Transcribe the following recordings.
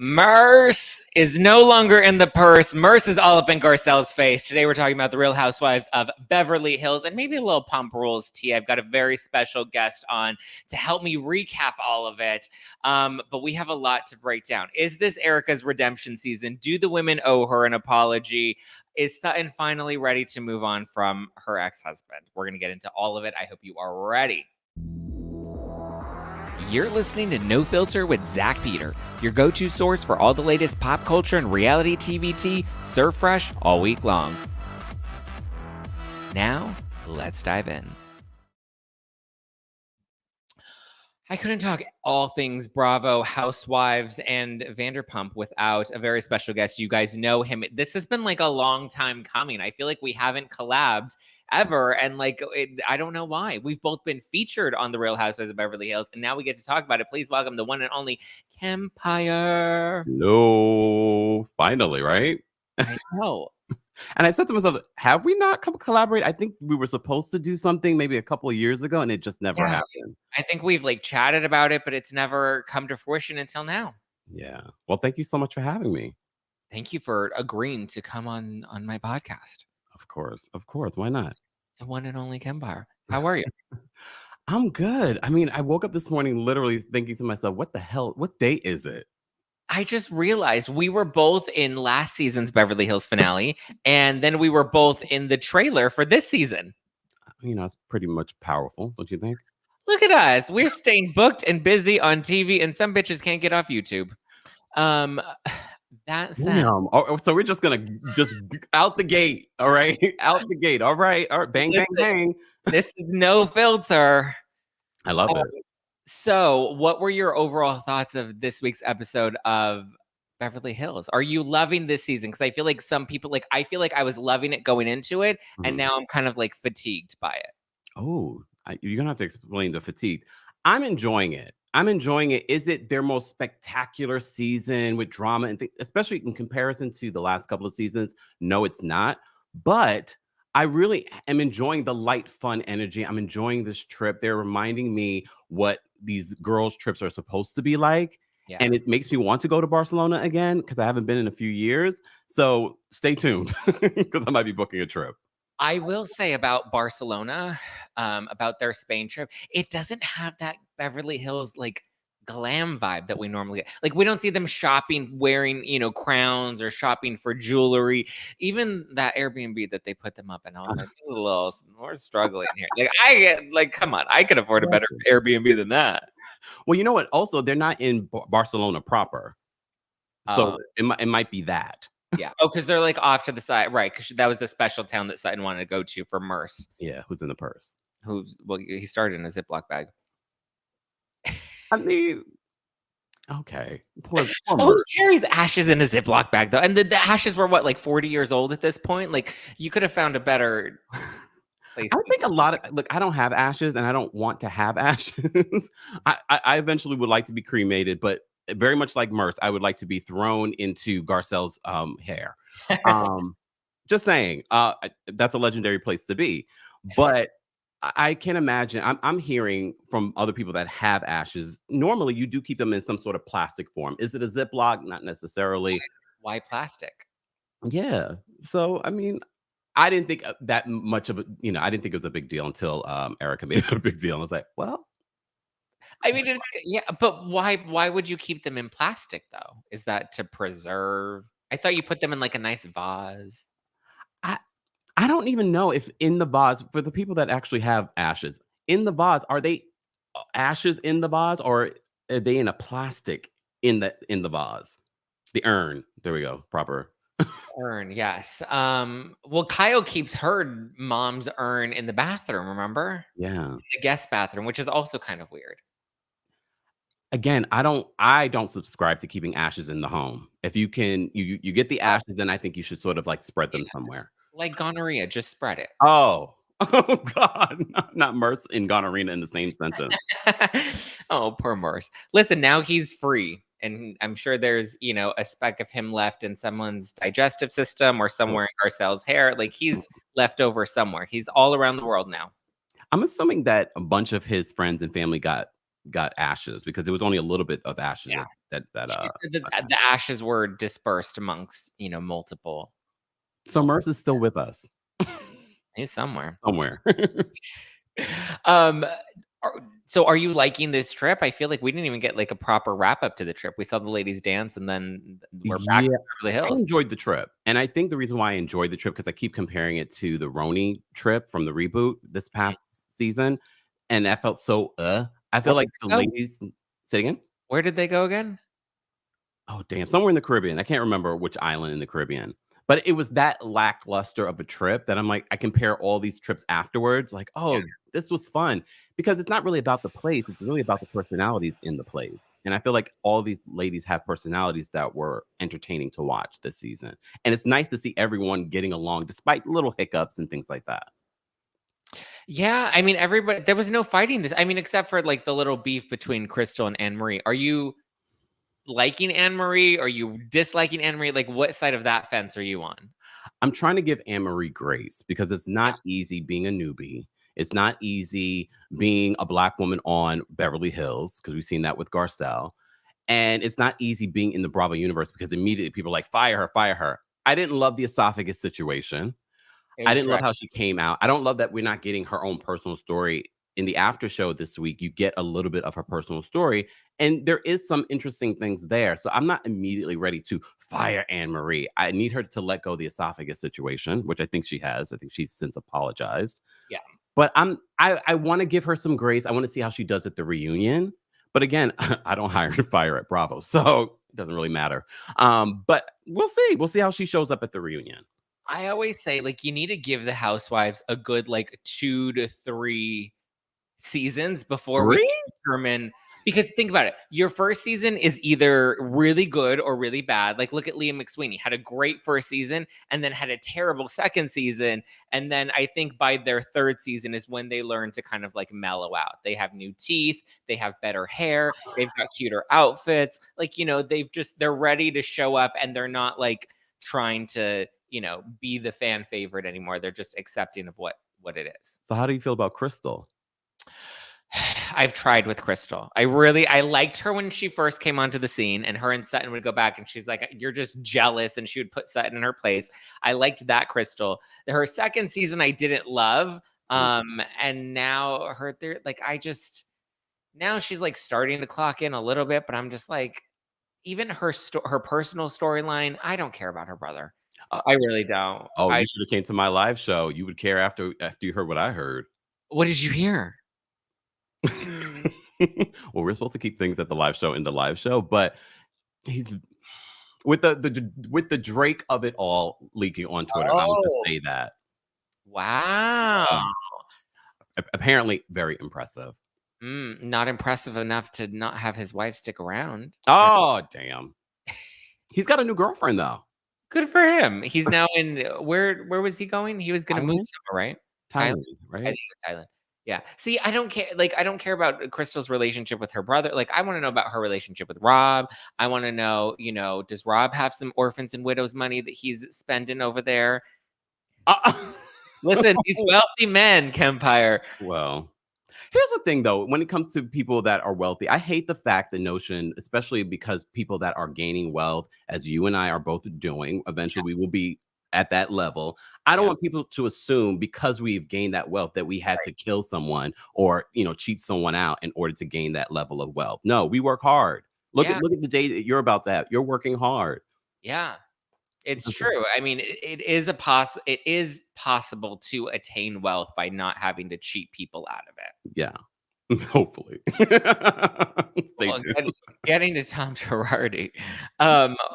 Merce is no longer in the purse. Merce is all up in Garcelle's face. Today we're talking about the Real Housewives of Beverly Hills and maybe a little Pump Rules tea. I've got a very special guest on to help me recap all of it. But we have a lot to break down. Is this Erika's redemption season? Do the women owe her an apology? Is Sutton finally ready to move on from her ex-husband? We're going to get into all of it. I hope you are ready. You're listening to No Filter with Zach Peter, your go-to source for all the latest pop culture and reality TV tea, served fresh all week long. Now, let's dive in. I couldn't talk all things Bravo, Housewives, and Vanderpump without a very special guest. You guys know him. This has been like a long time coming. I feel like we haven't collabed ever, and I don't know why. We've both been featured on The Real Housewives of Beverly Hills, and now we get to talk about it. Please welcome the one and only Kempire. Hello. Finally, right? I know. And I said to myself, have we not collaborate? I think we were supposed to do something maybe a couple of years ago, and it just never happened. I think we've chatted about it, but it's never come to fruition until now. Yeah. Well, thank you so much for having me. Thank you for agreeing to come on my podcast. Of course. Why not? The one and only Kempire. How are you? I'm good. I mean, I woke up this morning literally thinking to myself, what the hell? What date is it? I just realized we were both in last season's Beverly Hills finale, and then we were both in the trailer for this season. You know, it's pretty much powerful, don't you think? Look at us. We're staying booked and busy on TV, and some bitches can't get off YouTube. That said, so we're just gonna out the gate, all right? Out the gate, all right, bang, bang, bang. This is No Filter. I love it. So, what were your overall thoughts of this week's episode of Beverly Hills? Are you loving this season? Because I feel like some people, I feel like I was loving it going into it, and now I'm kind of fatigued by it. Oh, you're gonna have to explain the fatigue. I'm enjoying it. Is it their most spectacular season with drama and especially in comparison to the last couple of seasons? No, it's not. But I really am enjoying the light, fun energy. I'm enjoying this trip. They're reminding me what these girls' trips are supposed to be like. Yeah. And it makes me want to go to Barcelona again because I haven't been in a few years. So stay tuned because I might be booking a trip. I will say about Barcelona, about their Spain trip, it doesn't have that Beverly Hills glam vibe that we normally get. We don't see them shopping wearing crowns or shopping for jewelry. Even that Airbnb that they put them up in, I was a little, we're struggling here. Come on, I could afford a better Airbnb than that. Well, you know what? Also, they're not in Barcelona proper, so it might be that. Yeah. Oh, because they're off to the side, right? Because that was the special town that Sutton wanted to go to for Merce. Yeah, who's in the purse? He started in a Ziploc bag. I mean, okay. Poor who carries ashes in a Ziploc bag though? And the ashes were what, 40 years old at this point? You could have found a better place. I think a lot of I don't have ashes, and I don't want to have ashes. I eventually would like to be cremated, but very much like Merce, I would like to be thrown into Garcelle's hair. Just saying, that's a legendary place to be. But I can imagine. I'm hearing from other people that have ashes. Normally, you do keep them in some sort of plastic form. Is it a Ziploc? Not necessarily. Why plastic? Yeah. So I mean, I didn't think that much of it. I didn't think it was a big deal until Erika made it a big deal. I was like, well. I mean, but why would you keep them in plastic though? Is that to preserve? I thought you put them in a nice vase. I don't even know if in the vase, for the people that actually have ashes in the vase, are they ashes in the vase or are they in a plastic in the vase? The urn. There we go. Proper. Urn, yes. Well, Kyle keeps her mom's urn in the bathroom, remember? Yeah. The guest bathroom, which is also kind of weird. Again, I don't subscribe to keeping ashes in the home. If you can, you get the ashes, then I think you should sort of spread them somewhere. Like gonorrhea, just spread it. Oh God, not Merce and gonorrhea in the same sentence. Oh, poor Merce. Listen, now he's free, and I'm sure there's a speck of him left in someone's digestive system or somewhere in Garcelle's hair. He's left over somewhere. He's all around the world now. I'm assuming that a bunch of his friends and family got got ashes because there was only a little bit of ashes Yeah. that She said that the ashes were dispersed amongst, multiple so multiple Merce is still with us he's somewhere. somewhere. Um, so are you liking this trip? I feel like we didn't even get, like, a proper wrap up to the trip. We saw the ladies dance, and then we're back Yeah, to Beverly I Hills. enjoyed the trip, and I think the reason why I enjoyed the trip because I keep comparing it to the Roni trip from the reboot this Mhm. past season, and that felt so, I feel Where like did the they go? ladies say again? Where did they go again? Oh, damn, somewhere in the Caribbean. I can't remember which island in the Caribbean, but it was that lackluster of a trip that I'm like, I compare all these trips afterwards, like, Yeah. "Oh, this was fun," because it's not really about the place, it's really about the personalities in the place, and I feel like all these ladies have personalities that were entertaining to watch this season, and it's nice to see everyone getting along despite little hiccups and things like that. Yeah, I mean, everybody there was no fighting this I mean, except for, like, the little beef between Crystal and Anne Marie. Are you liking Anne Marie? Are you disliking Anne Marie? Like, what side of that fence are you on? I'm trying to give Anne-Marie grace because it's Yeah, not easy being a newbie. It's not easy being a Black woman on Beverly Hills because we've seen that with Garcelle. And it's not easy being in the Bravo universe because immediately people are like, fire her, fire her. I didn't love the esophagus situation. it I was didn't love trash. how she came out. I don't love that we're not getting her own personal story. In the after show this week, you get a little bit of her personal story, and there is some interesting things there. So I'm not immediately ready to fire Anne Marie. I need her to let go of the esophagus situation, which I think she has. I think she's since apologized. Yeah. But I want to give her some grace. I want to see how she does at the reunion. But again, I don't hire and fire at Bravo, so it doesn't really matter. But we'll see. We'll see how she shows up at the reunion. I always say, like, you need to give the housewives a good, like, 2 to 3 seasons before we 3? can determine because think about it. Your first season is either really good or really bad. Like, look at Leah McSweeney, had a great first season and then had a terrible second season. And then I think by their third season is when they learn to kind of like mellow out. They have new teeth, they have better hair, they've got cuter outfits. Like, they're ready to show up and they're not like trying to, be the fan favorite anymore. They're just accepting of what it is. So how do you feel about Crystal? I've tried with Crystal. I liked her when she first came onto the scene, and her and Sutton would go back, and she's like, "You're just jealous," and she would put Sutton in her place. I liked that Crystal. Her second season, I didn't love, Mm. and now her third, like, now she's like starting to clock in a little bit, but I'm just like, even her personal storyline, I don't care about her brother. Uh, I really don't. oh, I you should have came to my live show. You would care after you heard what I heard. What did you hear? Well, we're supposed to keep things at the live show in the live show, but he's with the Drake of it all leaking on Twitter. I will just Oh, say that. wow. Apparently very impressive. Not impressive enough to not have his wife stick around. Oh, damn. He's got a new girlfriend though. Good for him. He's now in where was he going? He was gonna move Thailand? somewhere, right? Thailand? Thailand, I right? think it was Thailand. Yeah. See, I don't care about Crystal's relationship with her brother. Like, I wanna know about her relationship with Rob. I wanna know, does Rob have some orphans and widows money that he's spending over there? Uh, Listen, these wealthy men, Kempire. well, here's the thing though, when it comes to people that are wealthy, I hate the notion, especially because people that are gaining wealth, as you and I are both doing, eventually we will be at that level. I don't Yeah, want people to assume because we've gained that wealth that we had to right. kill someone or cheat someone out in order to gain that level of wealth. No, we work hard. Look at Yeah, look at the day that you're about to have. You're working hard. yeah. It's true. I mean, it is possible to attain wealth by not having to cheat people out of it. Yeah. Hopefully. Stay Well, tuned. getting to Tom Girardi,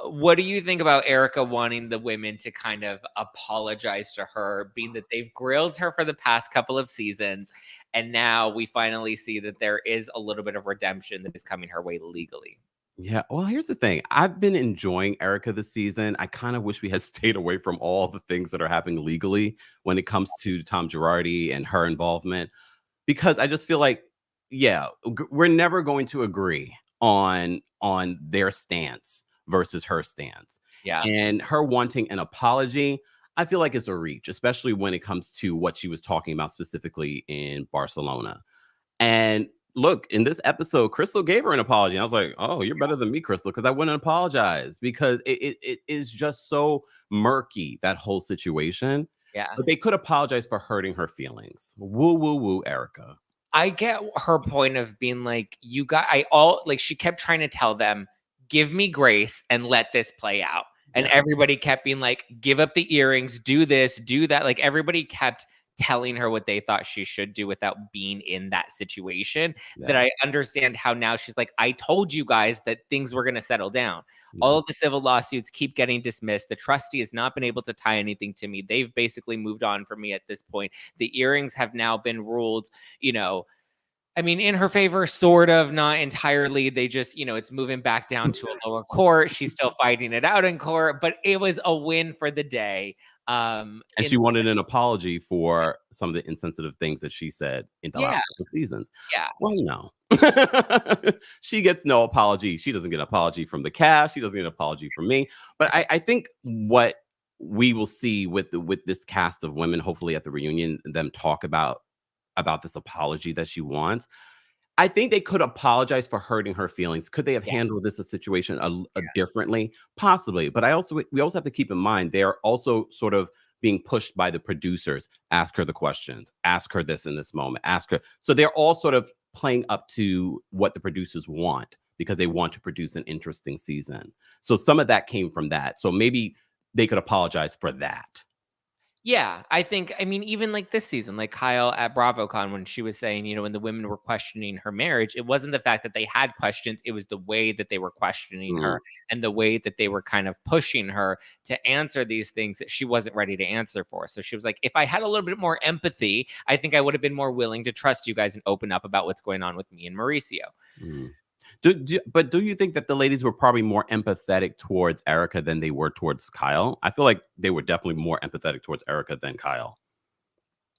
what do you think about Erica wanting the women to kind of apologize to her, being that they've grilled her for the past couple of seasons, and now we finally see that there is a little bit of redemption that is coming her way legally? Yeah, well, here's the thing. I've been enjoying Erica this season. I kind of wish we had stayed away from all the things that are happening legally when it comes to Tom Girardi and her involvement, because I just feel like, yeah, we're never going to agree on their stance versus her stance. Yeah, And her wanting an apology, I feel like it's a reach, especially when it comes to what she was talking about specifically in Barcelona. And look, in this episode, Crystal gave her an apology. And I was like, oh, you're better than me, Crystal, because I wouldn't apologize because it is just so murky, that whole situation. Yeah. But they could apologize for hurting her feelings. Woo, woo, woo, Erika. I get her point of being like, she kept trying to tell them, give me grace and let this play out. And Yeah. everybody kept being like, give up the earrings, do this, do that. Like everybody kept telling her what they thought she should do without being in that situation. That Yeah. I understand how now she's like, I told you guys that things were going to settle down. Yeah. All of the civil lawsuits keep getting dismissed. The trustee has not been able to tie anything to me. They've basically moved on from me at this point. The earrings have now been ruled, I mean, in her favor, sort of, not entirely. They just, it's moving back down to a lower court. She's still fighting it out in court, but it was a win for the day. And she wanted an apology for some of the insensitive things that she said in the last couple of seasons. Yeah. Well, no. She gets no apology. She doesn't get an apology from the cast. She doesn't get an apology from me. But I think what we will see with this cast of women, hopefully at the reunion, them talk about this apology that she wants. I think they could apologize for hurting her feelings. Could they have handled this situation differently? Possibly. But we also have to keep in mind they are also sort of being pushed by the producers. Ask her the questions. Ask her this in this moment. Ask her. So they're all sort of playing up to what the producers want because they want to produce an interesting season. So some of that came from that. So maybe they could apologize for that. Yeah, I mean, even like this season, like Kyle at BravoCon, when she was saying, when the women were questioning her marriage, it wasn't the fact that they had questions, it was the way that they were questioning her and the way that they were kind of pushing her to answer these things that she wasn't ready to answer for. So she was like, if I had a little bit more empathy, I think I would have been more willing to trust you guys and open up about what's going on with me and Mauricio. But do you think that the ladies were probably more empathetic towards Erika than they were towards Kyle? I feel like they were definitely more empathetic towards Erika than Kyle.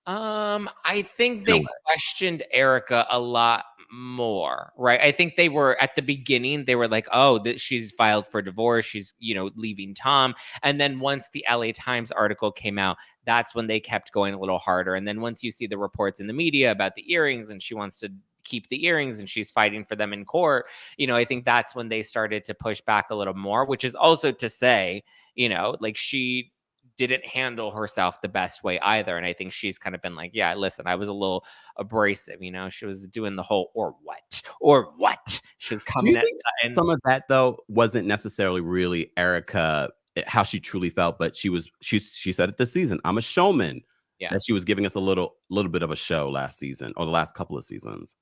I think they questioned Erika a lot more, right? I think they were at the beginning, they were like, oh, that she's filed for divorce, she's, leaving Tom. And then once the LA Times article came out, that's when they kept going a little harder. And then once you see the reports in the media about the earrings and she wants to keep the earrings and she's fighting for them in court, I think that's when they started to push back a little more, which is also to say, like she didn't handle herself the best way either. And I think she's kind of been like, yeah, listen, I was a little abrasive, she was doing the whole, or what? She was coming at Sutton. Some of that though wasn't necessarily really Erika, how she truly felt, but she said it this season, I'm a showman. Yeah. That she was giving us a little bit of a show last season or the last couple of seasons.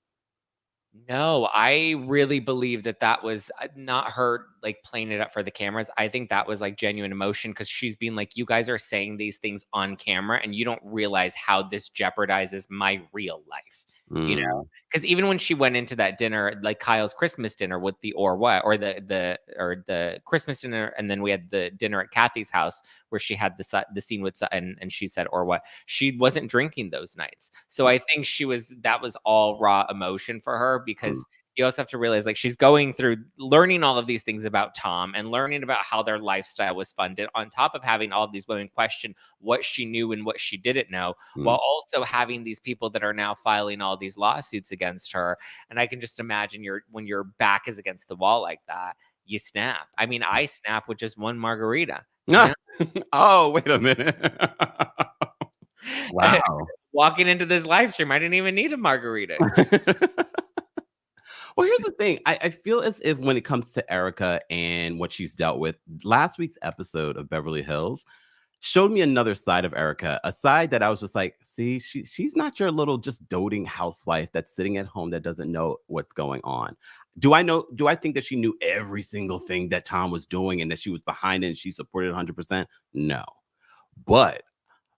No, I really believe that was not her like playing it up for the cameras. I think that was like genuine emotion because she's been like, you guys are saying these things on camera and you don't realize how this jeopardizes my real life. Because even when she went into that dinner, like Kyle's Christmas dinner with the the Christmas dinner, and then we had the dinner at Kathy's house where she had the scene with Sutton, and she said, or what? She wasn't drinking those nights, so I think that was all raw emotion for her because. You also have to realize like she's going through learning all of these things about Tom and learning about how their lifestyle was funded on top of having all of these women question what she knew and what she didn't know, while also having these people that are now filing all these lawsuits against her. And I can just imagine when your back is against the wall like that, you snap. I mean, I snap with just one margarita. Oh, wait a minute. Wow. Walking into this live stream, I didn't even need a margarita. Well, here's the thing. I feel as if when it comes to Erika and what she's dealt with, last week's episode of Beverly Hills showed me another side of Erika, a side that I was just like, see, she's not your little just doting housewife that's sitting at home that doesn't know what's going on. Do I think that she knew every single thing that Tom was doing and that she was behind it and she supported 100%? No. But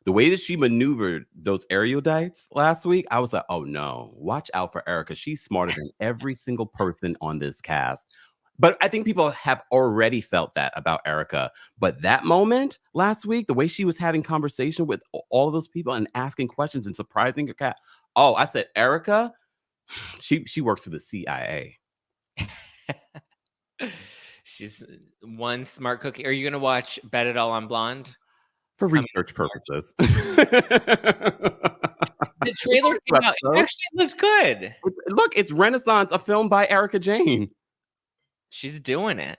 the way that she maneuvered those erudites last week, I was like, oh no, watch out for Erika. She's smarter than every single person on this cast. But I think people have already felt that about Erika. But that moment last week, the way she was having conversation with all of those people and asking questions and surprising her cat. Oh, I said, Erika, she works for the CIA. She's one smart cookie. Are you going to watch Bet It All on Blonde? For research purposes. The trailer came out. It actually looked good. Look, it's Renaissance, a film by Erika Jayne. She's doing it.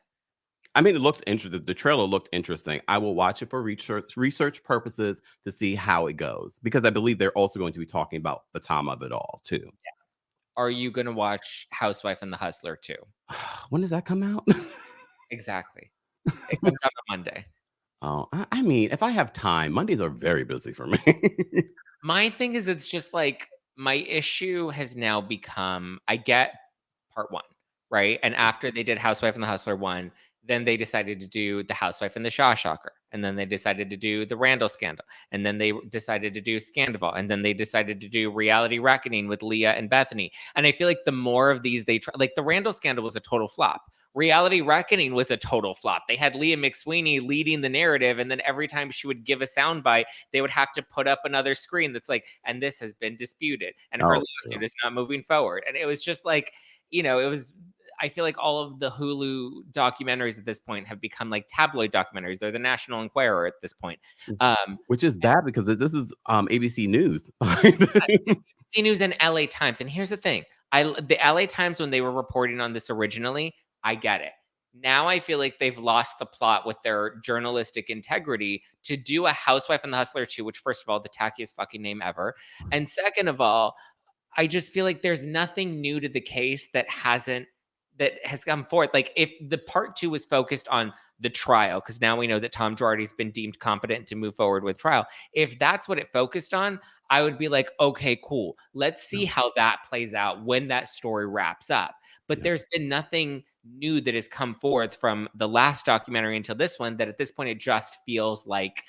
I mean, it looked interesting. The trailer looked interesting. I will watch it for research purposes to see how it goes, because I believe they're also going to be talking about the time of it all too. Yeah. Are you going to watch Housewife and the Hustler too? When does that come out? Exactly. It comes out on Monday. Oh, I mean, if I have time, Mondays are very busy for me. My thing is, it's just like my issue has now become, I get part one, right? And after they did Housewife and the Hustler 1, then they decided to do the Housewife and the Shaw Shocker. And then they decided to do the Randall scandal. And then they decided to do Scandival. And then they decided to do Reality Reckoning with Leah and Bethany. And I feel like the more of these they try, like the Randall scandal was a total flop. Reality Reckoning was a total flop. They had Leah McSweeney leading the narrative. And then every time she would give a soundbite, they would have to put up another screen that's like, and this has been disputed. And her lawsuit is not moving forward. And it was just like, it was, I feel like all of the Hulu documentaries at this point have become like tabloid documentaries. They're the National Enquirer at this point. Which is bad because this is ABC News. ABC News and LA Times. And here's the thing. The LA Times, when they were reporting on this originally, I get it. Now I feel like they've lost the plot with their journalistic integrity to do a Housewife and the Hustler 2, which, first of all, the tackiest fucking name ever. And second of all, I just feel like there's nothing new to the case that has come forth. Like if the part 2 was focused on the trial, because now we know that Tom Girardi's been deemed competent to move forward with trial. If that's what it focused on, I would be like, okay, cool. Let's see how that plays out when that story wraps up. But there's been nothing new that has come forth from the last documentary until this one, that at this point it just feels like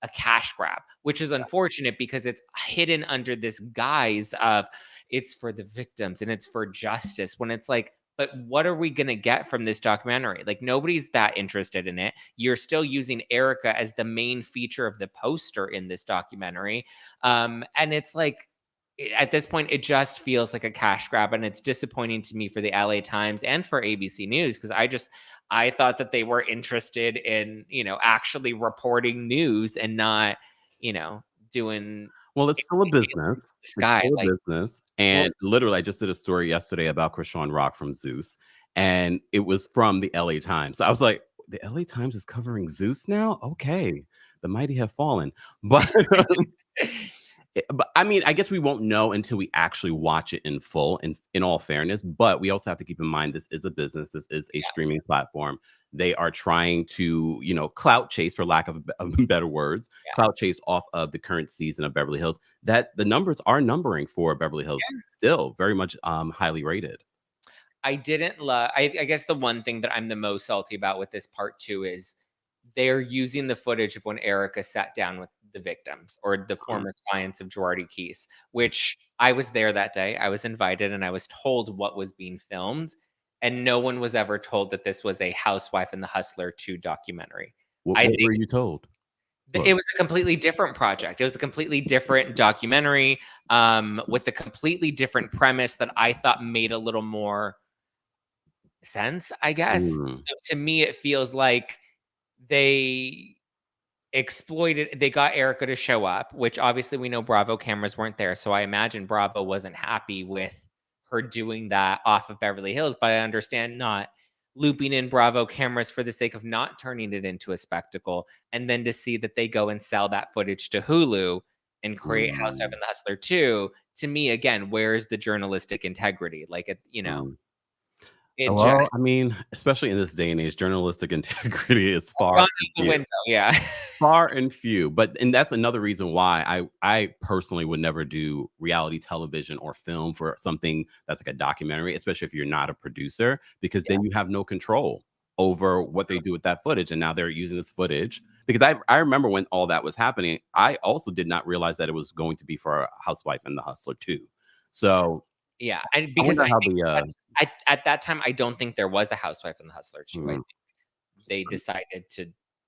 a cash grab, which is unfortunate because it's hidden under this guise of it's for the victims and it's for justice, when it's like, but what are we going to get from this documentary? Like nobody's that interested in it. You're still using Erika as the main feature of the poster in this documentary. And it's like, at this point, it just feels like a cash grab, and it's disappointing to me for the LA Times and for ABC News, because I thought that they were interested in, actually reporting news and not, doing. Well, it's still a business. Business. And literally, I just did a story yesterday about Krishan Rock from Zeus, and it was from the LA Times. So I was like, the LA Times is covering Zeus now? Okay. The mighty have fallen. But But I mean, I guess we won't know until we actually watch it in full, in all fairness. But we also have to keep in mind this is a business. This is a streaming platform. They are trying to, clout chase, for lack of better words, clout chase off of the current season of Beverly Hills. That the numbers are numbering for Beverly Hills still very much highly rated. I didn't love. I guess the one thing that I'm the most salty about with this part 2 is they're using the footage of when Erika sat down with the victims or the former clients of Girardi Keese, which I was there that day. I was invited and I was told what was being filmed, and no one was ever told that this was a Housewife and the Hustler 2 documentary. What were you told? It was a completely different project. It was a completely different documentary with a completely different premise that I thought made a little more sense, I guess. So to me, it feels like they got Erika to show up, which obviously we know Bravo cameras weren't there. So I imagine Bravo wasn't happy with her doing that off of Beverly Hills, but I understand not looping in Bravo cameras for the sake of not turning it into a spectacle. And then to see that they go and sell that footage to Hulu and create Housewives and the Hustler 2, to me, again, where's the journalistic integrity? Like, I mean, especially in this day and age, journalistic integrity is far out the window. Yeah. Far and few. And that's another reason why I personally would never do reality television or film for something that's like a documentary, especially if you're not a producer, because then you have no control over what they do with that footage. And now they're using this footage, because I remember when all that was happening, I also did not realize that it was going to be for Housewife and the Hustler 2. So yeah, and because at that time, I don't think there was a Housewife and the Hustler 2. I think they decided to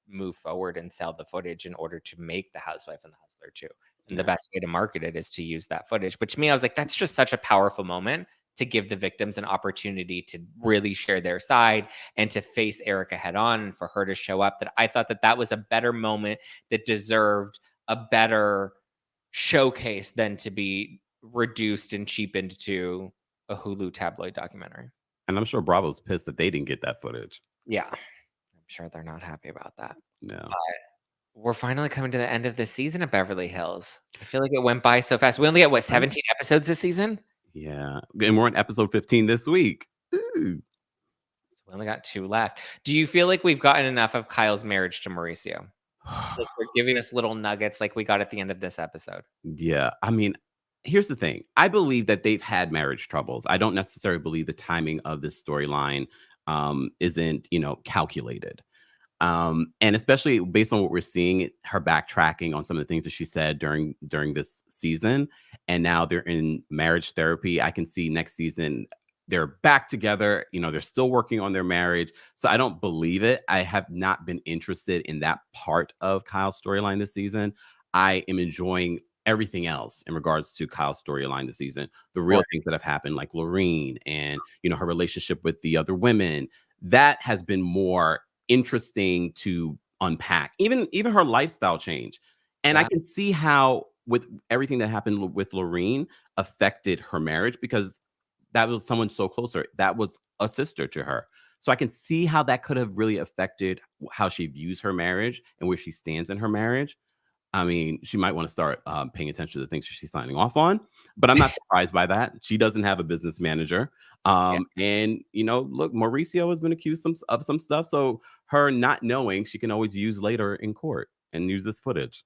move forward and sell the footage in order to make the Housewife and the Hustler 2. And the best way to market it is to use that footage. But to me, I was like, that's just such a powerful moment to give the victims an opportunity to really share their side and to face Erika head on, and for her to show up, that I thought that was a better moment that deserved a better showcase than to be reduced and cheapened to a Hulu tabloid documentary. And I'm sure Bravo's pissed that they didn't get that footage. Yeah, I'm sure they're not happy about that. No. We're finally coming to the end of the season of Beverly Hills. I feel like it went by so fast. We only got, what, 17 episodes this season? Yeah. And we're on episode 15 this week. Ooh. So we only got 2 left. Do you feel like we've gotten enough of Kyle's marriage to Mauricio? Like, they're giving us little nuggets like we got at the end of this episode. Yeah. I mean, here's the thing. I believe that they've had marriage troubles. I don't necessarily believe the timing of this storyline isn't, calculated. And especially based on what we're seeing, her backtracking on some of the things that she said during this season, and now they're in marriage therapy. I can see next season they're back together. They're still working on their marriage. So I don't believe it. I have not been interested in that part of Kyle's storyline this season. I am enjoying everything else in regards to Kyle's storyline this season. The real things that have happened, like Lorene and her relationship with the other women, that has been more interesting to unpack. Even her lifestyle change. And I can see how with everything that happened with Lorene affected her marriage, because that was someone so close to her. That was a sister to her. So I can see how that could have really affected how she views her marriage and where she stands in her marriage. I mean, she might want to start paying attention to the things she's signing off on, but I'm not surprised by that. She doesn't have a business manager. And, look, Mauricio has been accused of some stuff. So her not knowing, she can always use later in court and use this footage.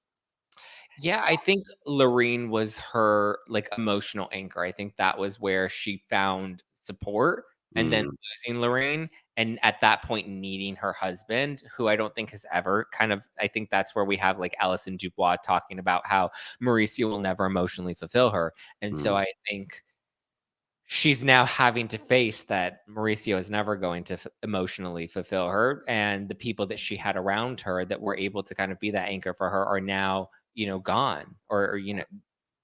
Yeah, I think Lorene was her, like, emotional anchor. I think that was where she found support, and then Mm, losing Lorene, and at that point needing her husband, who I don't think has ever I think that's where we have, like, Alison Dubois talking about how Mauricio will never emotionally fulfill her, and so mm, I think she's now having to face that Mauricio is never going to emotionally fulfill her, and the people that she had around her that were able to kind of be that anchor for her are now, gone. Or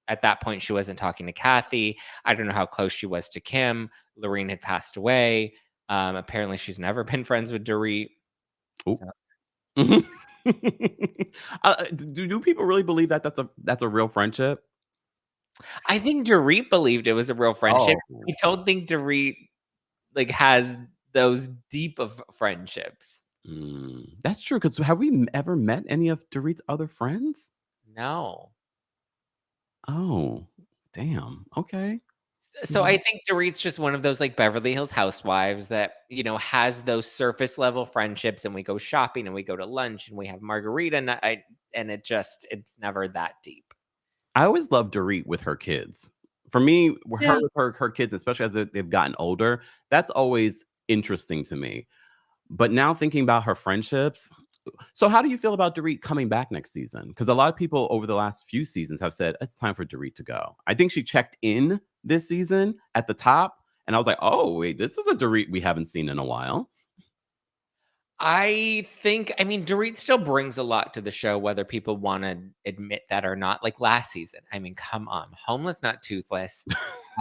at that point, she wasn't talking to Kathy. I don't know how close she was to Kim. Lorene had passed away. Apparently, she's never been friends with Dorit. oh. So Do people really believe that that's a real friendship? I think Dorit believed it was a real friendship. Oh. I don't think Dorit like has those deep of friendships. That's true. Because have we ever met any of Dorit's other friends? No. Oh, damn. Okay. So I think Dorit's just one of those, like, Beverly Hills housewives that, has those surface level friendships, and we go shopping and we go to lunch and we have margarita night, and it's never that deep. I always loved Dorit with her kids. For me, her Yeah. with her kids, especially as they've gotten older, that's always interesting to me. But now thinking about her friendships, so how do you feel about Dorit coming back next season? Because a lot of people over the last few seasons have said it's time for Dorit to go. I think she checked in this season at the top, and I was like, oh wait, this is a Dorit we haven't seen in a while. I mean, Dorit still brings a lot to the show, whether people wanna admit that or not. Like, last season, I mean, come on, Homeless Not Toothless,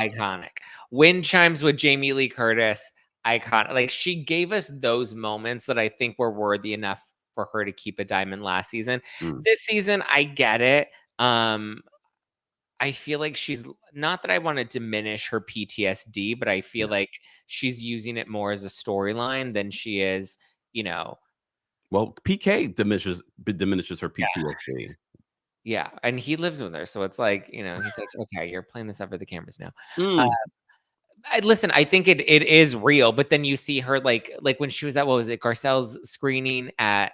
iconic. Wind Chimes with Jamie Lee Curtis, iconic. Like, she gave us those moments that I think were worthy enough for her to keep a diamond last season. Mm, This season, I get it. I feel like she's not that I wanna diminish her PTSD, but I feel yeah. like she's using it more as a storyline than she is, you know. Well, PK diminishes her Yeah. PTSD. Yeah, and he lives with her, so it's like, he's like, "Okay, you're playing this up for the cameras now." Uh, Mm, listen, I think it is real, but then you see her, like, when she was at, what was it, Garcelle's screening at,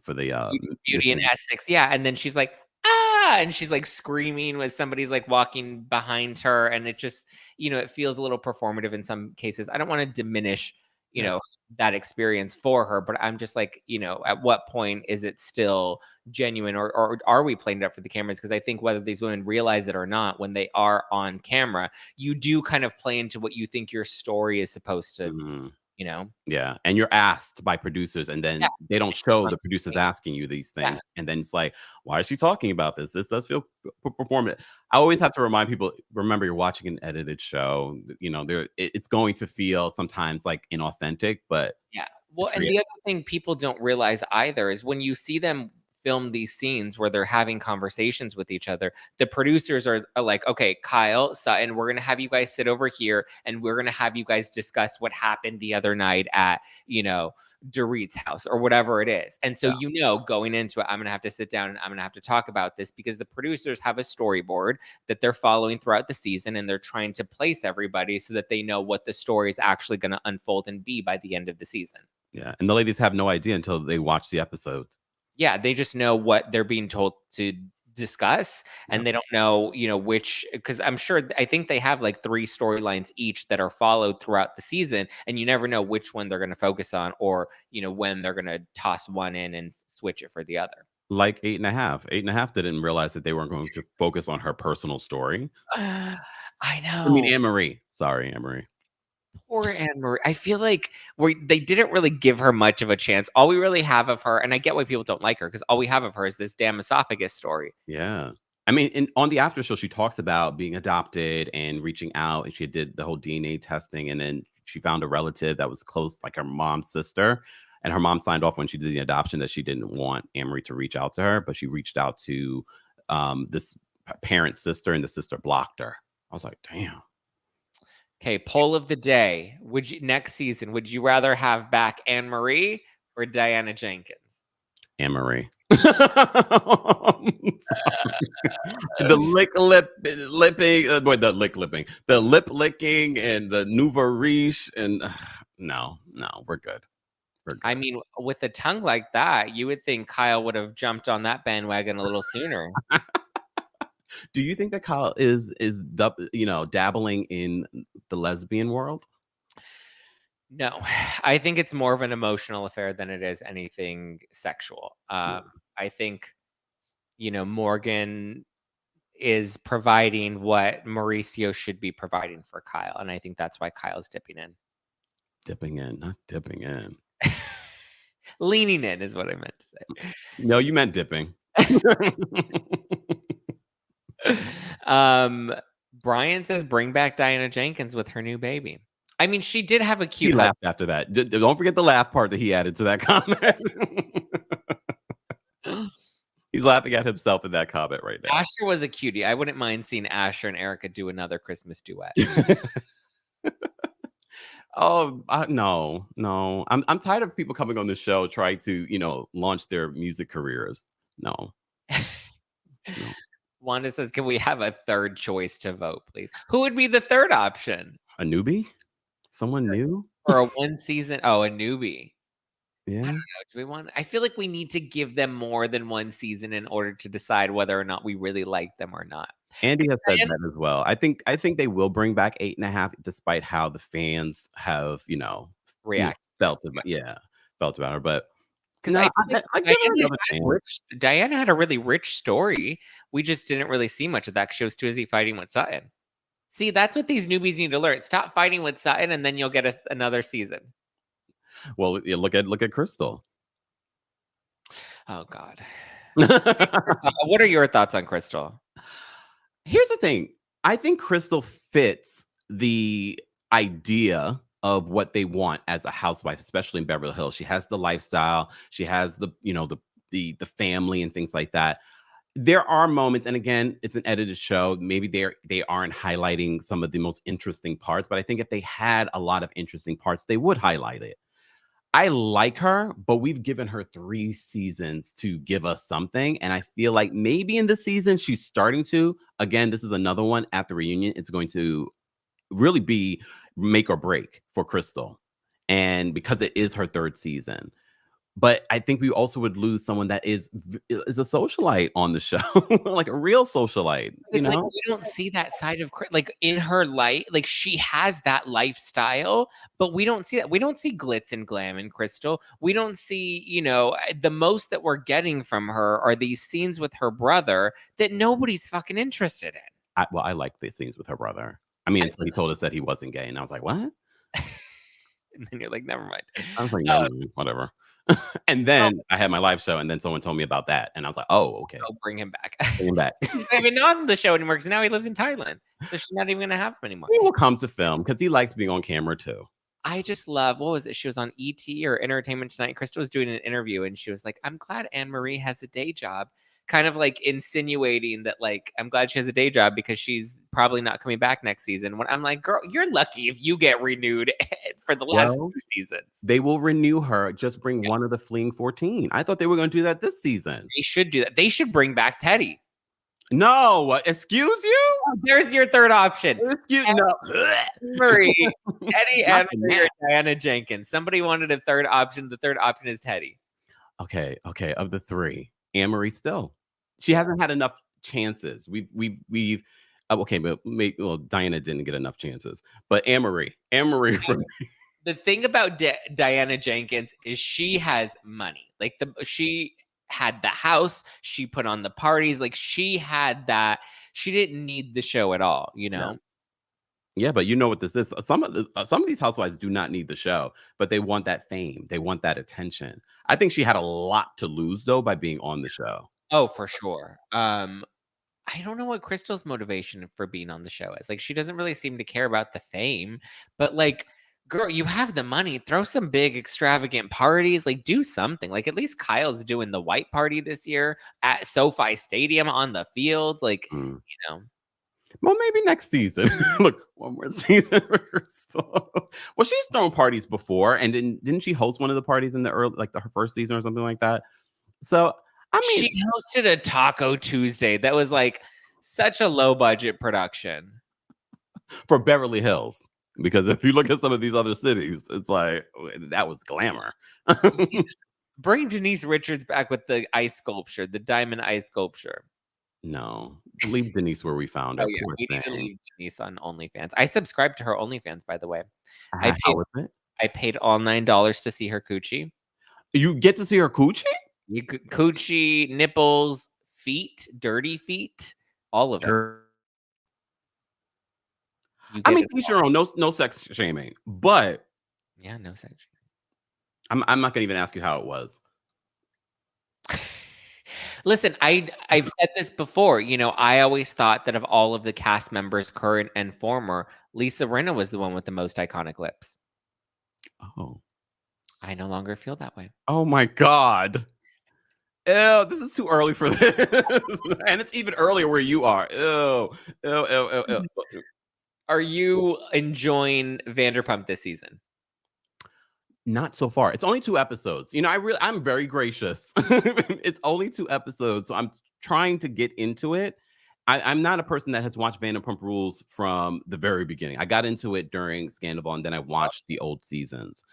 for the Beauty and Essex, yeah, and then she's like, "Ah!" And she's, like, screaming when somebody's, like, walking behind her, and it just, it feels a little performative in some cases. I don't wanna diminish, you yeah. know, that experience for her, but I'm just like, at what point is it still genuine, or are we playing it up for the cameras? Because I think whether these women realize it or not, when they are on camera, you do kind of play into what you think your story is supposed to, Mhm. you know? Yeah, and you're asked by producers, and Yeah. then they don't show the producers asking you these Yeah. things, and then it's like, "Why is she talking about this? This does feel performative." I always have to remind people, remember you're watching an edited show, it's going to feel sometimes, like, inauthentic, but Yeah. Well, it's and real. the other thing people don't realize either is when you see them film these scenes where they're having conversations with each other, the producers are like, okay, Kyle, Sutton, we're going to have you guys sit over here and we're going to have you guys discuss what happened the other night at, Dorit's house or whatever it is. And so, going into it, I'm going to have to sit down and I'm going to have to talk about this because the producers have a storyboard that they're following throughout the season and they're trying to place everybody so that they know what the story is actually going to unfold and be by the end of the season. Yeah. And the ladies have no idea until they watch the episodes. Yeah. They just know what they're being told to discuss and they don't know which, because I think they have like 3 storylines each that are followed throughout the season and you never know which one they're going to focus on or when they're going to toss one in and switch it for the other. Like 8.5 didn't realize that they weren't going to focus on her personal story. I know. I mean, Anne-Marie. Sorry, Anne-Marie. Poor Anne-Marie. I feel like they didn't really give her much of a chance. All we really have of her, and I get why people don't like her, because all we have of her is this damn esophagus story. Yeah. I mean, on the after show, she talks about being adopted and reaching out, and she did the whole DNA testing, and then she found a relative that was close, like her mom's sister, and her mom signed off when she did the adoption that she didn't want Anne-Marie to reach out to her, but she reached out to this parent's sister, and the sister blocked her. I was like, damn. Okay, poll of the day. Next season, would you rather have back Anne-Marie or Diana Jenkins? Anne-Marie. The lip licking and the nouveau riche and no, we're good. I mean, with a tongue like that, you would think Kyle would have jumped on that bandwagon a little sooner. Do you think that Kyle is dabbling in the lesbian world? No, I think it's more of an emotional affair than it is anything sexual. I think, Morgan is providing what Mauricio should be providing for Kyle. And I think that's why Kyle's dipping in. Dipping in, not dipping in. Leaning in is what I meant to say. No, you meant dipping. Brian says bring back Diana Jenkins with her new baby. I mean, she did have a cute. He laughed after that. Don't forget the laugh part that he added to that comment. He's laughing at himself in that comment right now. Asher was a cutie. I wouldn't mind seeing Asher and Erika do another Christmas duet. Oh, no. I'm tired of people coming on the show trying to, launch their music careers. No. Wanda says, can we have a third choice to vote, please? Who would be the third option? A newbie? Someone new? Or a one season? Oh, a newbie. Yeah. I don't know. Do we want? I feel like we need to give them more than one season in order to decide whether or not we really like them or not. Andy has said that as well. I think they will bring back 8.5, despite how the fans have, felt about her. But because Diana had a really rich story. We just didn't really see much of that. She was too busy fighting with Sutton. See, that's what these newbies need to learn. Stop fighting with Sutton, and then you'll get another season. Well, look at Crystal. Oh God. What are your thoughts on Crystal? Here's the thing. I think Crystal fits the idea of what they want as a housewife, especially in Beverly Hills. She has the lifestyle. She has the family and things like that. There are moments, and again, it's an edited show. Maybe they aren't highlighting some of the most interesting parts, but I think if they had a lot of interesting parts, they would highlight it. I like her, but we've given her 3 seasons to give us something. And I feel like maybe in this season, she's starting to. Again, this is another one at the reunion. It's going to really be make or break for Crystal. And because it is her 3rd season. But I think we also would lose someone that is a socialite on the show, like a real socialite. It's like we don't see that side of like in her life. Like she has that lifestyle, but we don't see that. We don't see glitz and glam in Crystal. We don't see, the most that we're getting from her are these scenes with her brother that nobody's fucking interested in. I like these scenes with her brother. I mean, until he told us that he wasn't gay, and I was like, what? And then you're like, never mind. I was like, never mind, whatever. And then I had my live show, and then someone told me about that, and I was like, "Oh, okay." I'll bring him back. Bring him back. He's not even on the show anymore because now he lives in Thailand, so she's not even gonna have him anymore. He will come to film because he likes being on camera too. I just love, what was it? She was on ET or Entertainment Tonight. Krista was doing an interview and she was like, I'm glad Anne Marie has a day job. Kind of like insinuating that, like, I'm glad she has a day job because she's probably not coming back next season. When I'm like, girl, you're lucky if you get renewed for the last Well, 2 seasons. they will renew her. Just bring one of the fleeing 14. I thought they were going to do that this season. They should do that. They should bring back Teddy. No, excuse you? Oh, there's your third option. Excuse Anne no. Marie, Teddy, Not Anne the Marie, or net. Diana Jenkins. Somebody wanted a third option. The third option is Teddy. Okay. Of the three, Anne Marie still. She hasn't had enough chances. We've okay, but well, Diana didn't get enough chances. But Anne Marie for me. The thing about Diana Jenkins is she has money. Like, she had the house, she put on the parties, like she had that. She didn't need the show at all, you know. Yeah, but you know what this is. Some of these housewives do not need the show, but they want that fame. They want that attention. I think she had a lot to lose though by being on the show. Oh, for sure. I don't know what Crystal's motivation for being on the show is. Like, she doesn't really seem to care about the fame, but like, girl, you have the money, throw some big extravagant parties, like do something. Like, at least Kyle's doing the white party this year at SoFi Stadium on the fields. Like, you know. Well, maybe next season. Look, one more season for Crystal. Well, she's thrown parties before, and didn't she host one of the parties in the early, like her first season or something like that? So I mean, She hosted a Taco Tuesday that was like such a low budget production. for Beverly Hills, because if you look at some of these other cities, it's like that was glamour. Bring Denise Richards back with the ice sculpture, the diamond ice sculpture. No, leave Denise where we found her. Oh yeah, Poor we need to thing. leave Denise on OnlyFans. I subscribed to her OnlyFans, by the way. How was it? I paid all $9 to see her coochie. You get to see her coochie? You could coochie, nipples, feet, dirty feet, all of it. I mean, each your own. No sex shaming, but yeah, no sex. I'm not gonna even ask you how it was. Listen, I've said this before. You know, I always thought that of all of the cast members, current and former, Lisa Rinna was the one with the most iconic lips. Oh, I no longer feel that way. oh my God. Ew, this is too early for this. And it's even earlier where you are. Ew. Are you enjoying Vanderpump this season? Not so far. It's only 2 episodes. You know, I'm very gracious. It's only 2 episodes, so I'm trying to get into it. I'm not a person that has watched Vanderpump Rules from the very beginning. I got into it during Scandal, and then I watched the old seasons.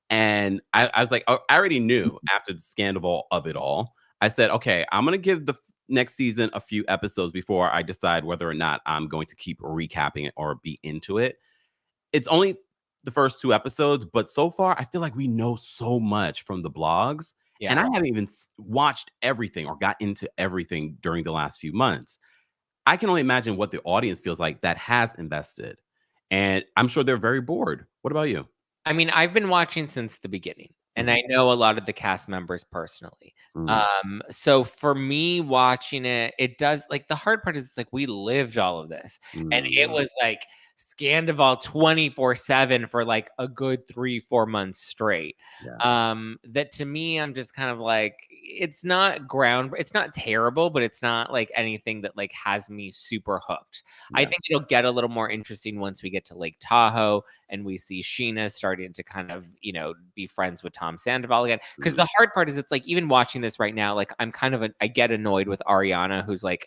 And I was like, I already knew after the Scandal of it all. I said, okay, I'm gonna give the next season a few episodes before I decide whether or not I'm going to keep recapping it or be into it. It's only the first 2 episodes, but so far I feel like we know so much from the blogs. Yeah. And I haven't even watched everything or got into everything during the last few months. I can only imagine what the audience feels like that has invested. And I'm sure they're very bored. What about you? I mean, I've been watching since the beginning, and I know a lot of the cast members personally. So for me watching it, it does, like, the hard part is it's like we lived all of this, and it was like Scandival 24/7 for like a good 3-4 months straight. That to me, I'm just kind of like, it's not terrible, but it's not like anything that like has me super hooked. I think it'll get a little more interesting once we get to Lake Tahoe and we see Sheena starting to kind of, you know, be friends with Tom Sandoval again. Because the hard part is it's like, even watching this right now, like I'm kind of I get annoyed with Ariana, who's like,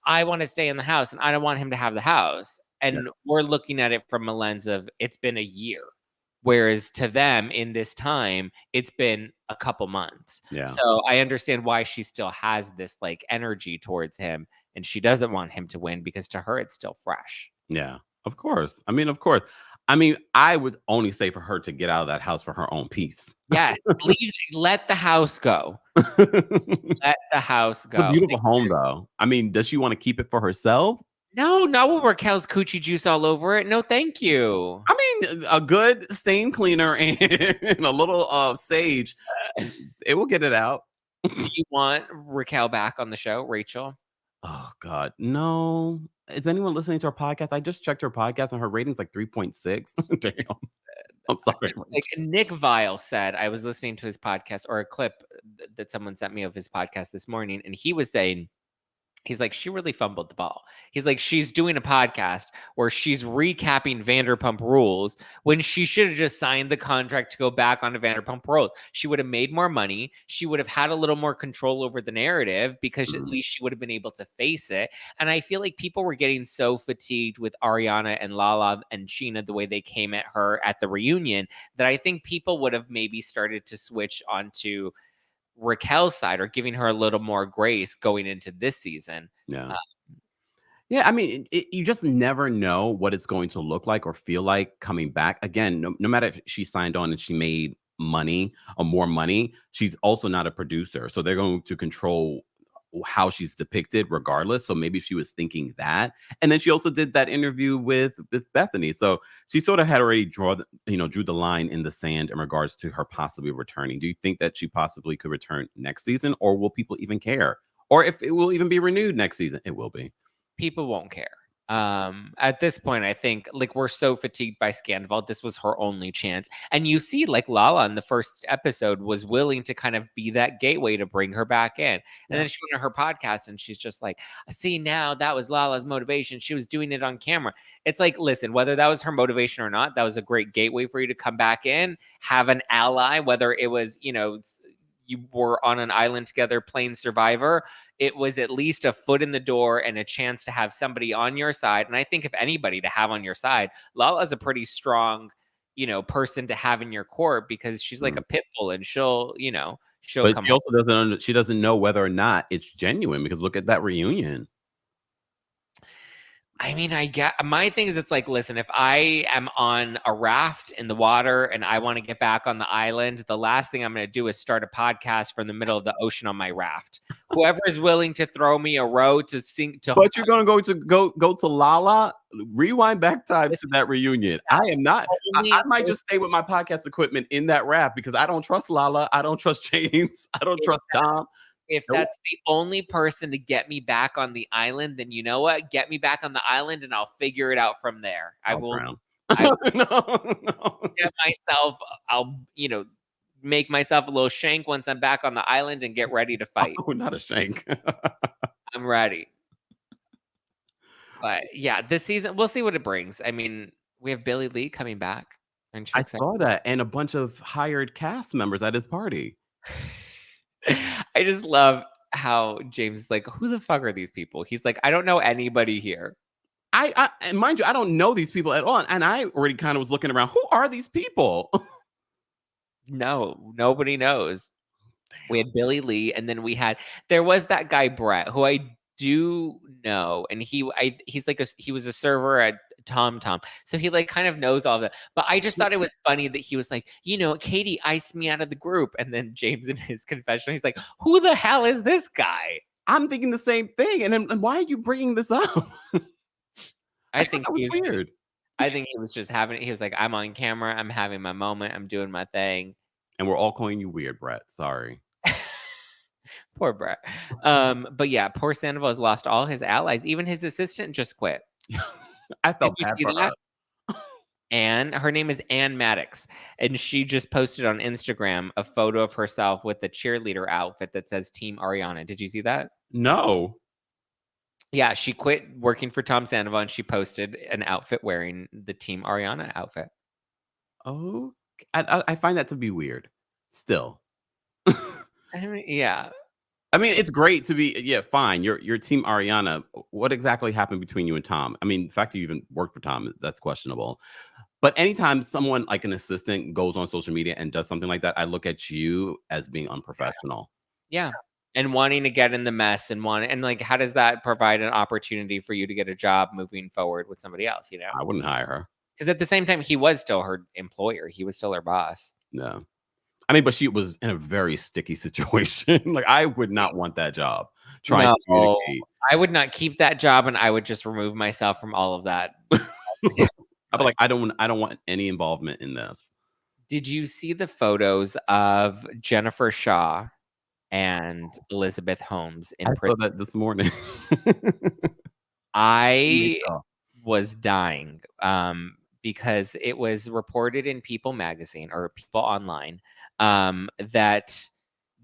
I want to stay in the house and I don't want him to have the house. And we're looking at it from a lens of it's been a year. Whereas to them in this time, it's been a couple months. So I understand why she still has this like energy towards him and she doesn't want him to win because to her, it's still fresh. Yeah, of course. I mean, of course. I mean, I would only say for her to get out of that house for her own peace. Yes. Let the house go. Let the house go. It's a beautiful home, though. I mean, does she want to keep it for herself? No, not with Raquel's coochie juice all over it. No, thank you. I mean, a good stain cleaner and a little sage, it will get it out. Do you want Raquel back on the show, Rachel? Oh, God. No. Is anyone listening to her podcast? I just checked her podcast and her rating's like 3.6. Damn. I'm sorry. Like Nick Vile said, I was listening to his podcast or a clip that someone sent me of his podcast this morning, and he was saying, he's like, she really fumbled the ball. He's like, she's doing a podcast where she's recapping Vanderpump Rules when she should have just signed the contract to go back onto Vanderpump Rules. She would have made more money. She would have had a little more control over the narrative because at least she would have been able to face it. And I feel like people were getting so fatigued with Ariana and Lala and Sheena, the way they came at her at the reunion, that I think people would have maybe started to switch onto Raquel's side or giving her a little more grace going into this season. Yeah. Yeah, I mean, you just never know what it's going to look like or feel like coming back. Again, no matter if she signed on and she made money or more money, she's also not a producer. So they're going to control how she's depicted regardless. So maybe she was thinking that. And then she also did that interview with Bethany. So she sort of had already drew the line in the sand in regards to her possibly returning. Do you think that she possibly could return next season, or will people even care? Or if it will even be renewed next season? It will be. People won't care. At this point, I think like we're so fatigued by Scandal. This was her only chance. And you see, like Lala in the first episode was willing to kind of be that gateway to bring her back in. And then she went on her podcast and she's just like, see, now that was Lala's motivation. She was doing it on camera. It's like, listen, whether that was her motivation or not, that was a great gateway for you to come back in, have an ally, whether it was, you were on an island together playing Survivor. It was at least a foot in the door and a chance to have somebody on your side. And I think if anybody to have on your side, Lala's a pretty strong, person to have in your court because she's like a pit bull and she'll But come she also doesn't know whether or not it's genuine because look at that reunion. I mean, my thing is, it's like, listen, if I am on a raft in the water and I want to get back on the island, the last thing I'm going to do is start a podcast from the middle of the ocean on my raft. Whoever is willing to throw me a row to sink to. But you're going to go to Lala. Rewind back time to that reunion. I am not. I might just stay with my podcast equipment in that raft because I don't trust Lala. I don't trust James. I don't trust Tom. If that's the only person to get me back on the island, then you know what? Get me back on the island and I'll figure it out from there. I will get myself, I'll, make myself a little shank once I'm back on the island and get ready to fight. Oh, not a shank. I'm ready. But yeah, this season, we'll see what it brings. I mean, we have Billy Lee coming back. I saw that, and a bunch of hired cast members at his party. I just love how James is like, who the fuck are these people? He's like, I don't know anybody here. And mind you, I don't know these people at all. And I already kind of was looking around. Who are these people? No, nobody knows. Damn. We had Billy Lee, and then there was that guy Brett, who I do know, and he was a server at Tom. So he like kind of knows all of that. But I just thought it was funny that he was like, Katie iced me out of the group. And then James in his confessional, he's like, who the hell is this guy? I'm thinking the same thing. And why are you bringing this up? I think that was weird. I think he was just he was like, I'm on camera. I'm having my moment. I'm doing my thing. And we're all calling you weird, Brett. Sorry. Poor Brett. But yeah, poor Sandoval has lost all his allies. Even his assistant just quit. I felt bad for her. And her name is Ann Maddox. And she just posted on Instagram a photo of herself with the cheerleader outfit that says Team Ariana. Did you see that? No. Yeah, she quit working for Tom Sandoval and she posted an outfit wearing the Team Ariana outfit. Oh, I find that to be weird. Still. I mean, yeah. I mean, it's great to be, fine. You're Team Ariana. What exactly happened between you and Tom? I mean, the fact that you even worked for Tom, that's questionable. But anytime someone like an assistant goes on social media and does something like that, I look at you as being unprofessional. Yeah. And wanting to get in the mess and like, how does that provide an opportunity for you to get a job moving forward with somebody else, I wouldn't hire her. Because at the same time, he was still her employer. He was still her boss. No. I mean, but she was in a very sticky situation. Like, I would not want that job. Trying to communicate. I would not keep that job, and I would just remove myself from all of that. I'd be like, I don't want any involvement in this. Did you see the photos of Jennifer Shaw and Elizabeth Holmes in prison? I saw that this morning. I was dying because it was reported in People magazine or People Online that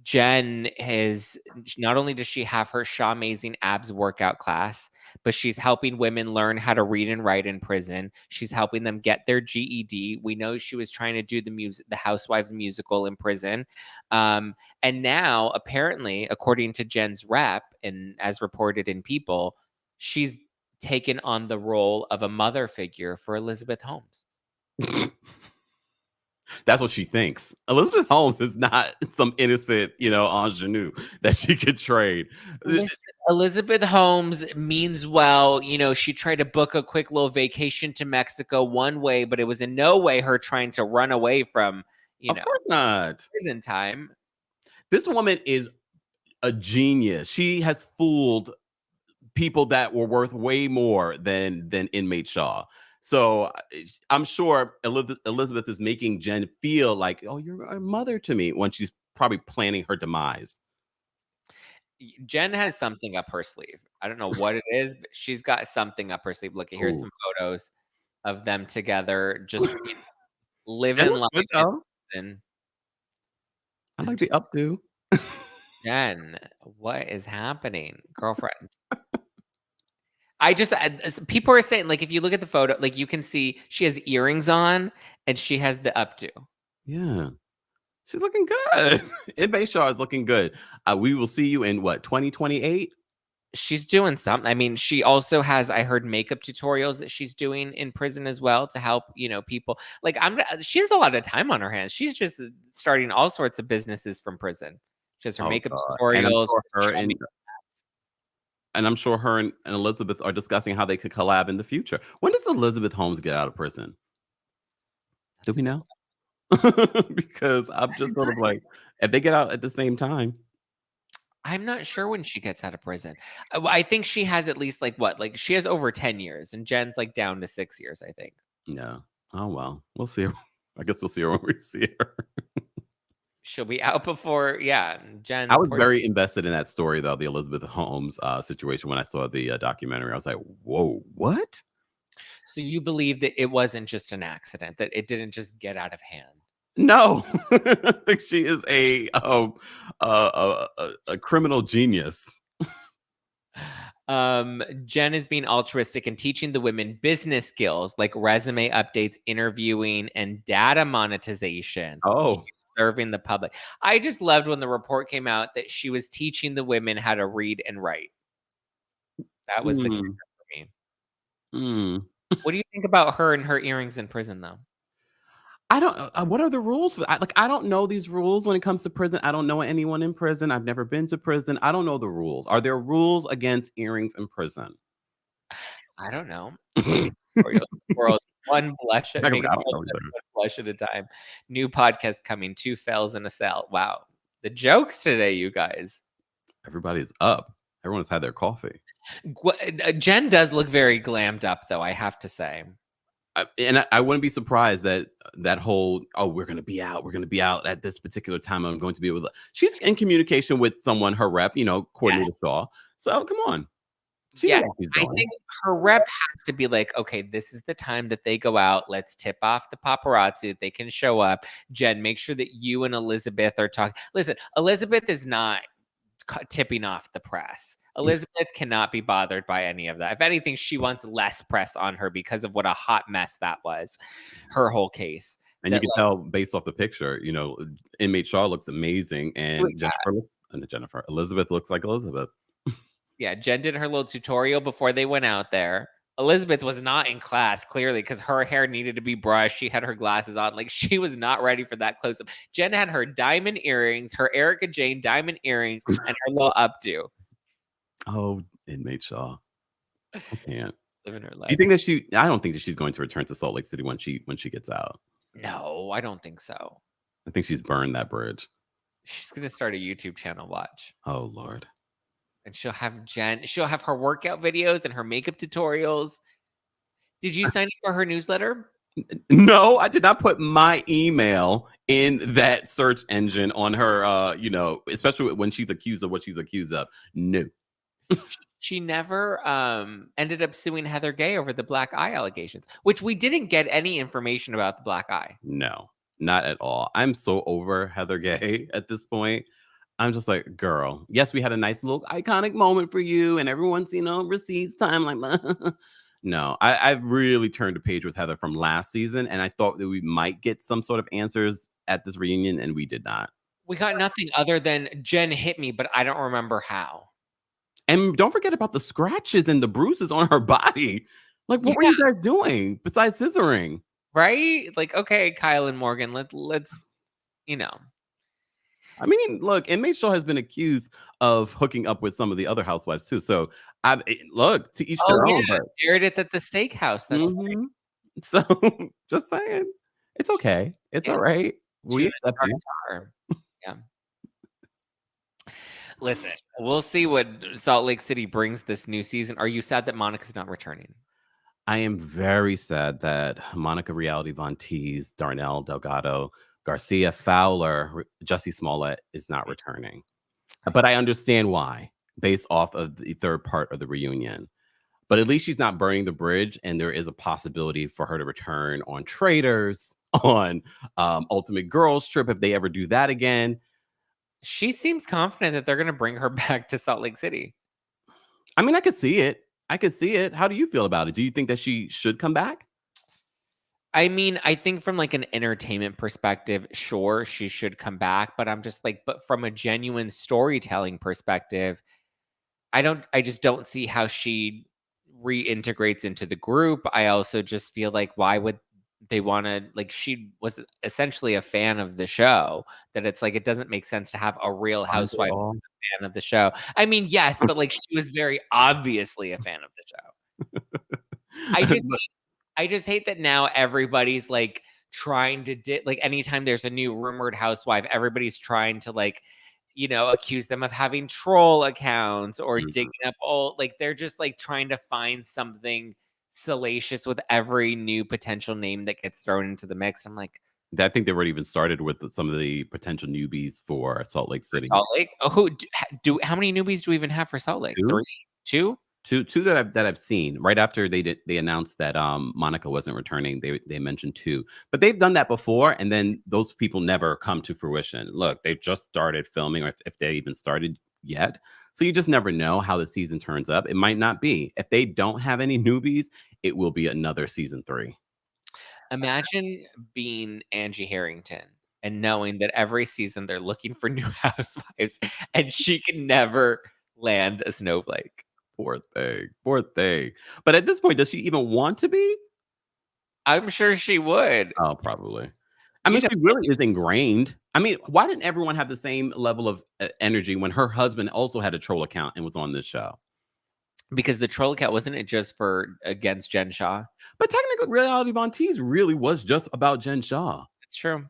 Jen is, not only does she have her Shawmazing abs workout class, but she's helping women learn how to read and write in prison. She's helping them get their GED. We know she was trying to do the Housewives musical in prison. And now, apparently, according to Jen's rep, and as reported in People, she's taken on the role of a mother figure for Elizabeth Holmes. That's what she thinks. Elizabeth Holmes is not some innocent, ingenue that she could trade. Listen, Elizabeth Holmes means well. She tried to book a quick little vacation to Mexico one way, but it was in no way her trying to run away from, Of course not. prison time. This woman is a genius. She has fooled people that were worth way more than Inmate Shaw. So I'm sure Elizabeth is making Jen feel like, oh, you're a mother to me, when she's probably planning her demise. Jen has something up her sleeve. I don't know what it is, but she's got something up her sleeve. Look, here's some photos of them together, just living life. I like the updo. Jen, what is happening, girlfriend? People are saying, like, if you look at the photo, like, you can see she has earrings on and she has the updo. Yeah. She's looking good. Inmate Shaw is looking good. We will see you in 2028? She's doing something. I mean, she also has, I heard, makeup tutorials that she's doing in prison as well to help, people. Like, she has a lot of time on her hands. She's just starting all sorts of businesses from prison. She has her makeup tutorials. And I'm sure her and Elizabeth are discussing how they could collab in the future. When does Elizabeth Holmes get out of prison? Do we know? Because I'm just sort of like, if they get out at the same time. I'm not sure when she gets out of prison. I think she has at least she has over 10 years, and Jen's down to 6 years, I think. Yeah. Oh, well, we'll see her. I guess we'll see her when we see her. She'll be out before, Jen. I was very invested in that story, though, the Elizabeth Holmes situation. When I saw the documentary, I was like, whoa, what? So you believe that it wasn't just an accident, that it didn't just get out of hand? No, I think she is a criminal genius. Jen is being altruistic and teaching the women business skills like resume updates, interviewing, and data monetization. Oh, serving the public. I just loved when the report came out that she was teaching the women how to read and write. That was the kicker for me. What do you think about her and her earrings in prison, though? I don't. What are the rules? I don't know these rules when it comes to prison. I don't know anyone in prison. I've never been to prison. I don't know the rules. Are there rules against earrings in prison? I don't know. World, one blush at a time. New podcast coming. 2 fails in a cell. Wow, the jokes today, you guys. Everybody's up. Everyone's had their coffee. Jen does look very glammed up, though, I have to say. And I wouldn't be surprised that whole, we're going to be out at this particular time. I'm going to be able to. She's in communication with someone, her rep, Coordinator Shaw. So come on. I think her rep has to be like, okay, this is the time that they go out. Let's tip off the paparazzi that they can show up. Jen, make sure that you and Elizabeth are talking. Listen, Elizabeth is not tipping off the press. Elizabeth cannot be bothered by any of that. If anything, she wants less press on her because of what a hot mess that was, her whole case. And you can tell based off the picture, Inmate Shaw looks amazing, and Elizabeth looks like Elizabeth. Yeah, Jen did her little tutorial before they went out there. Elizabeth was not in class, clearly, because her hair needed to be brushed. She had her glasses on. She was not ready for that close-up. Jen had her diamond earrings, her Erika Jayne diamond earrings, and her little updo. Oh, Inmate Shaw. I can't. Living her life. Do you think that I don't think that she's going to return to Salt Lake City when she gets out. No, I don't think so. I think she's burned that bridge. She's going to start a YouTube channel, watch. Oh, Lord. And she'll have her workout videos and her makeup tutorials. Did you sign up for her newsletter? No, I did not put my email in that search engine on her, especially when she's accused of what she's accused of. No. She never ended up suing Heather Gay over the black eye allegations, which we didn't get any information about the black eye. No, not at all. I'm so over Heather Gay at this point. I'm just like, girl, yes, we had a nice little iconic moment for you, and everyone's, receipts time. Like, no, I've really turned a page with Heather from last season, and I thought that we might get some sort of answers at this reunion, and we did not. We got nothing other than Jen hit me, but I don't remember how. And don't forget about the scratches and the bruises on her body. Like, what were Yeah, you guys doing besides scissoring? right? Like, okay, Kyle and Morgan, let's you know. I mean, look, Inmate Show has been accused of hooking up with some of the other housewives too. So, look, to each Oh their yeah, own. But Meredith at the steakhouse. That's right. mhm. So, just saying, it's okay. It's Yeah, all right. We tuna accept you. tartare. Yeah. Listen, we'll see what Salt Lake City brings this new season. Are you sad that Monica's not returning? I am very sad that Monica Reality Von Teese, Darnell Delgado, Garcia Fowler, Jussie Smollett is not returning. But I understand why, based off of the third part of the reunion. But at least she's not burning the bridge, and there is a possibility for her to return on Traders, on Ultimate Girls Trip if they ever do that again. She seems confident that they're going to bring her back to Salt Lake City. I mean, I could see it. I could see it. How do you feel about it? Do you think that she should come back? I mean, I think from like an entertainment perspective, sure, she should come back, but I'm just like, but from a genuine storytelling perspective, I just don't see how she reintegrates into the group. I also just feel like why would they want to like she was essentially a fan of the show that it's like it doesn't make sense to have a real Aren't they housewife all? fan of the show. I mean, yes, but like she was very obviously a fan of the show. I just I just hate that now everybody's like trying to like anytime there's a new rumored housewife, everybody's trying to like, accuse them of having troll accounts or Mhm. digging up old like they're just like trying to find something salacious with every new potential name that gets thrown into the mix. I'm like, I think they've already even started with some of the potential newbies for Salt Lake for City. Salt Lake? Oh, who do how many newbies do we even have for Salt Lake? 3? 2? 2? 2 that I've seen. Right after they announced that, Monica wasn't returning, they mentioned 2. But they've done that before, and then those people never come to fruition. Look, they've just started filming, or if they even started yet. So you just never know how the season turns up. It might not be. If they don't have any newbies, it will be another season 3. Imagine being Angie Harrington and knowing that every season they're looking for new housewives and she can never land a snowflake. Poor thing, poor thing. But at this point, does she even want to be? I'm sure she would. Oh, probably. I You mean, know, she really is ingrained. I mean, why didn't everyone have the same level of energy when her husband also had a troll account and was on this show? because the troll account wasn't it just for against Jen Shaw? But technically, Reality Von Teese really was just about Jen Shaw. It's true.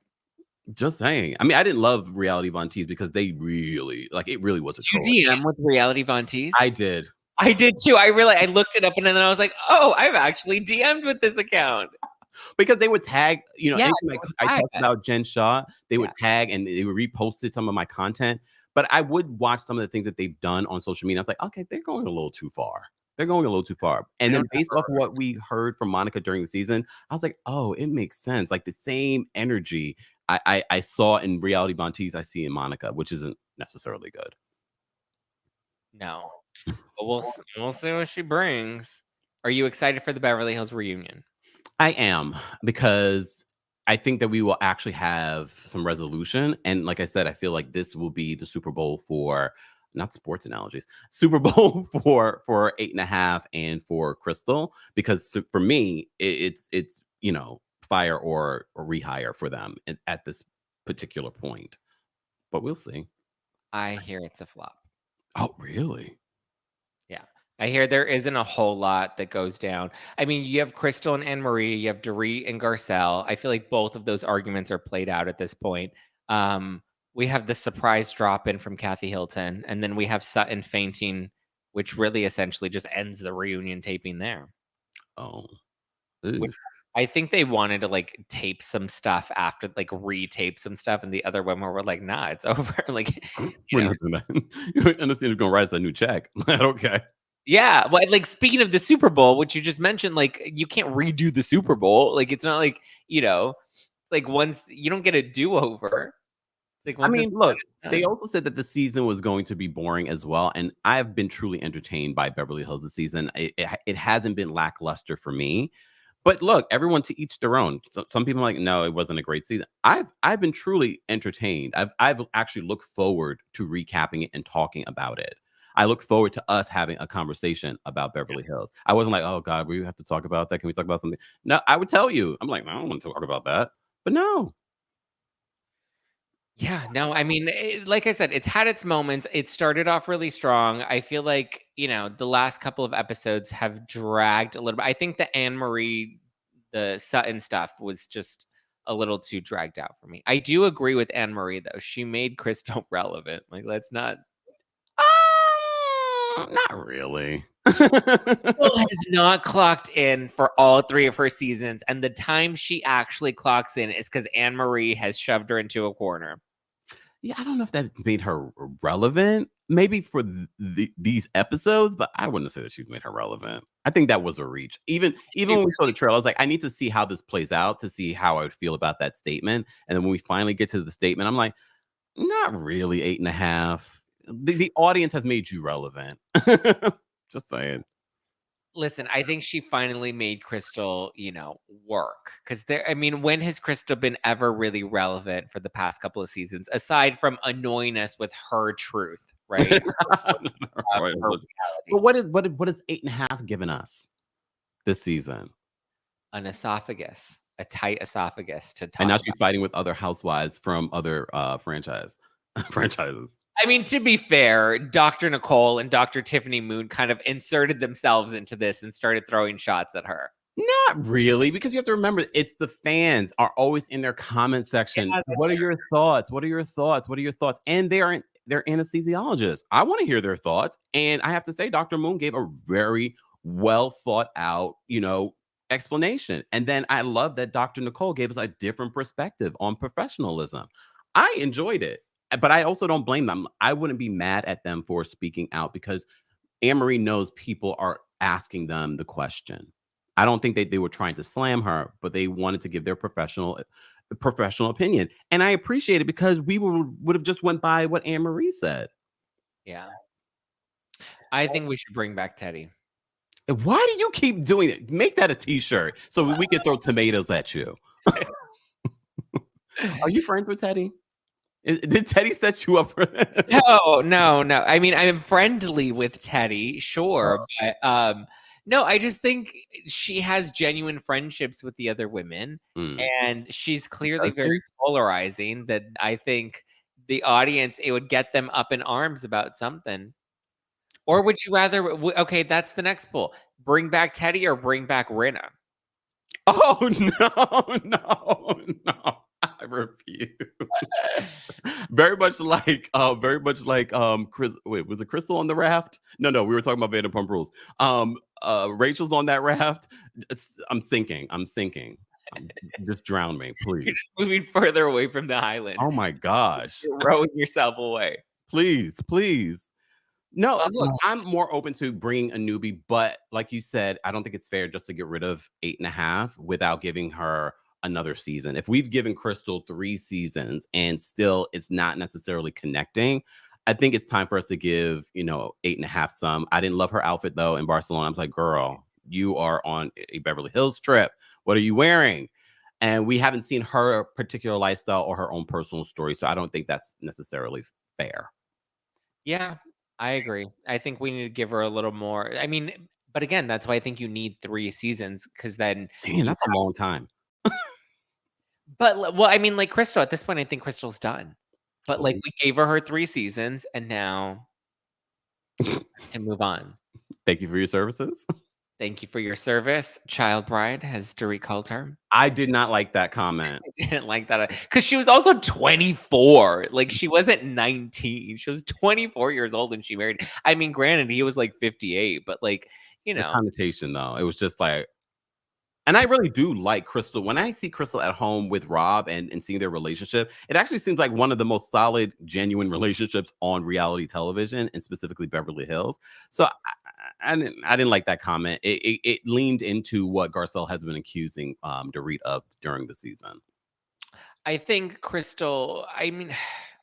Just saying. I mean, I didn't love Reality Von Teese because they really, like, it really was a Did you troll. DM with Reality Von Teese? I did. I did too. I looked it up and then I was like, oh, I've actually DM'd with this account. Because they would tag, Yeah, anything like I tag talked us. about Jen Shaw, they would Yeah. tag and they would reposted some of my content. But I would watch some of the things that they've done on social media. I was like, okay, they're going a little too far. They're going a little too far. And I then don't based off of what we heard from Monica during the season, I was like, oh, it makes sense. Like the same energy I saw in Reality Von Teese I see in Monica, which isn't necessarily good. know. But we'll see what she brings. Are you excited for the Beverly Hills reunion? I am, because I think that we will actually have some resolution. And like I said, I feel like this will be the Super Bowl for, not sports analogies, Super Bowl for 8.5 and for Crystal. Because for me, it's fire or rehire for them at this particular point. But we'll see. I hear it's a flop. Oh, really? Yeah. I hear there isn't a whole lot that goes down. I mean, you have Crystal and Anne Marie, you have Dorit and Garcelle. I feel like both of those arguments are played out at this point. Um, we have the surprise drop in from Kathy Hilton, and then we have Sutton fainting, which really essentially just ends the reunion taping there. Oh, Which ugh. I think they wanted to like tape some stuff after, like retape some stuff, and the other women were like, "Nah, it's over." Like, you We're know. not doing that. You understand who's gonna write us a new check. Okay. Yeah, well, like speaking of the Super Bowl, which you just mentioned, like you can't redo the Super Bowl. Like it's not like, it's like once you don't get a do-over. It's like I once mean, it's done, look, it's they done. also said that the season was going to be boring as well, and I've been truly entertained by Beverly Hills this season. It hasn't been lackluster for me. But look, everyone to each their own. Some people are like, no, it wasn't a great season. I've been truly entertained. I've actually looked forward to recapping it and talking about it. I look forward to us having a conversation about Beverly Hills. I wasn't like, oh God, we have to talk about that. Can we talk about something? No, I would tell you. I'm like, I don't want to talk about that. But no. Yeah, no, I mean, like I said, it's had its moments. It started off really strong. I feel like, the last couple of episodes have dragged a little bit. I think the Anne Marie, the Sutton stuff was just a little too dragged out for me. I do agree with Anne Marie, though. She made Crystal relevant. Like, let's not. Not really. Crystal has not clocked in for all three of her seasons. And the time she actually clocks in is because Anne Marie has shoved her into a corner. Yeah, I don't know if that made her relevant. Maybe for these episodes, but I wouldn't say that she's made her relevant. I think that was a reach. Even She when we saw the trailer, I was like, I need to see how this plays out to see how I would feel about that statement. And then when we finally get to the statement, I'm like, not really 8.5. The audience has made you relevant. Just saying. Listen, I think she finally made Crystal, work. Because I mean, when has Crystal been ever really relevant for the past couple of seasons, aside from annoying us with her truth, right? Right, Her but reality. what is 8.5 giving us this season? An esophagus, a tight esophagus to And talk now about. she's fighting with other housewives from other franchises. I mean, to be fair, Dr. Nicole and Dr. Tiffany Moon kind of inserted themselves into this and started throwing shots at her. Not really, because you have to remember it's the fans are always in their comment section. Yeah, What that's are true. your thoughts? What are your thoughts? What are your thoughts? And they're anesthesiologists. I want to hear their thoughts. And I have to say, Dr. Moon gave a very well thought out, explanation. And then I love that Dr. Nicole gave us a different perspective on professionalism. I enjoyed it. But I also don't blame them. I wouldn't be mad at them for speaking out because Anne Marie knows people are asking them the question. I don't think they were trying to slam her, but they wanted to give their professional opinion. And I appreciate it because we would have just went by what Anne Marie said. Yeah. I think we should bring back Teddy. Why do you keep doing it? Make that a t-shirt so we can throw tomatoes at you. Are you friends with Teddy? Did Teddy set you up for that? No, no, no. I mean, I'm friendly with Teddy, sure, Oh, but no, I just think she has genuine friendships with the other women, mm. and she's clearly Does very she? polarizing. That I think the audience, it would get them up in arms about something. Or would you rather? Okay, that's the next poll: bring back Teddy or bring back Rinna. Oh no, no, no. I refuse. Very much like Chris, wait, was it Crystal on the raft? No, we were talking about Vanderpump Rules. Rachel's on that raft. I'm sinking. Just drown me, You're please. just moving further away from the island. Oh my gosh. You're rowing yourself away. Please, please. No, Well, look, I'm more open to bringing a newbie, but like you said, I don't think it's fair just to get rid of 8.5 without giving her another season. If we've given Crystal 3 seasons and still it's not necessarily connecting, I think it's time for us to give, 8.5 some. I didn't love her outfit though in Barcelona. I was like, girl, you are on a Beverly Hills trip. What are you wearing? And we haven't seen her particular lifestyle or her own personal story. So I don't think that's necessarily fair. yeah, I agree. I think we need to give her a little more. I mean, but again, that's why I think you need 3 seasons because then Man, you that's a long time. well, I mean, like Crystal, at this point, I think Crystal's done. But like Oh. we gave her 3 seasons and now to move on. Thank you for your services. Thank you for your service, child bride, as Dorit called her. I did not like that comment. I didn't like that because she was also 24. Like she wasn't 19. She was 24 years old and she married. I mean, granted, he was like 58, but like, you The know. connotation, though, it was just like, And I really do like Crystal. When I see Crystal at home with Rob and seeing their relationship, it actually seems like one of the most solid, genuine relationships on reality television, and specifically Beverly Hills. So I didn't like that comment. It leaned into what Garcelle has been accusing Dorit of during the season. I think Crystal, I mean,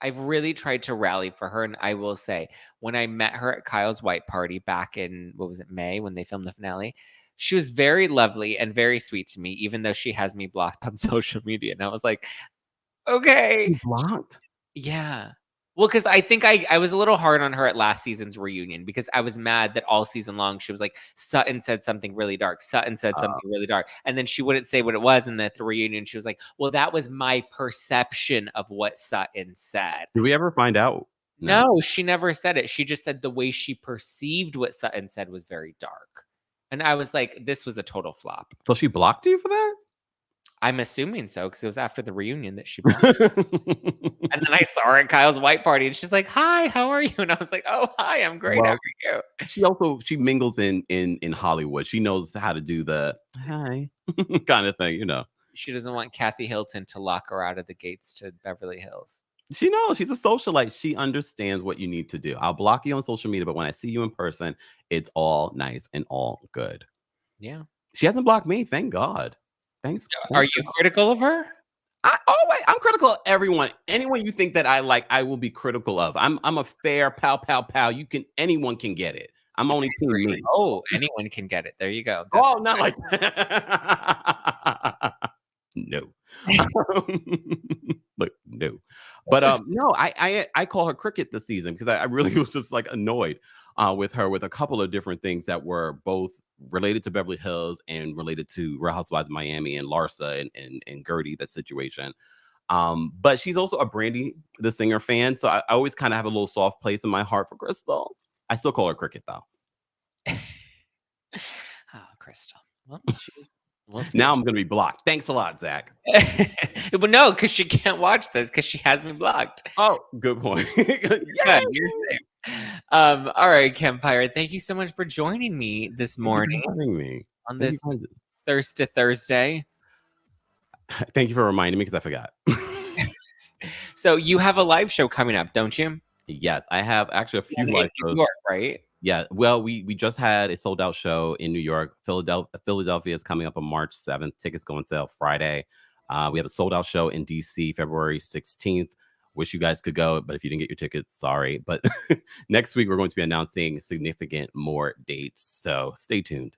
I've really tried to rally for her. And I will say, when I met her at Kyle's white party back in, what was it, May, when they filmed the finale, she was very lovely and very sweet to me, even though she has me blocked on social media. And I was like, okay. You blocked? Yeah. Well, because I think I was a little hard on her at last season's reunion because I was mad that all season long she was like, Sutton said something really dark. Sutton said something really dark. And then she wouldn't say what it was. And then at the reunion, she was like, well, that was my perception of what Sutton said. Did we ever find out? No, she never said it. She just said the way she perceived what Sutton said was very dark. And I was like, this was a total flop. So she blocked you for that? I'm assuming so because it was after the reunion that she blocked. And then I saw her at Kyle's white party, and she's like, "Hi, how are you?" And I was like, "Oh, hi, I'm great. How are you?" She mingles in Hollywood. She knows how to do the hi kind of thing, you know. She doesn't want Kathy Hilton to lock her out of the gates to Beverly Hills. She knows she's a socialite. She understands what you need to do. I'll block you on social media, but when I see you in person, it's all nice and all good. Yeah. She hasn't blocked me, thank God. Thanks. Are you critical of her? I'm critical of everyone. Anyone you think that I like, I will be critical of. I'm a fair pow. Anyone can get it. I'm only team me. Oh, anyone can get it. There you go. Oh, not like that. No. Look, no. But no, I call her Cricket this season because I really was just like annoyed with her with a couple of different things that were both related to Beverly Hills and related to Real Housewives of Miami and Larsa and Gertie, that situation. But she's also a Brandy the Singer fan, so I always kind of have a little soft place in my heart for Crystal. I still call her Cricket though. Oh, Crystal. Well, now I'm gonna be blocked. Thanks a lot, Zach. But no, because she can't watch this because she has me blocked. Oh, good point. Yeah, you're safe. All right, Kempire. Thank you so much for joining me this morning on this Thursday. Thank you for reminding me because I forgot. So you have a live show coming up, don't you? Yes, I have actually a few live shows. New York, right? Yeah, well, we just had a sold out show in New York. Philadelphia is coming up on March 7th. Tickets go on sale Friday. We have a sold out show in DC February 16th. Wish you guys could go, but if you didn't get your tickets, sorry. But next week we're going to be announcing significant more dates. So stay tuned.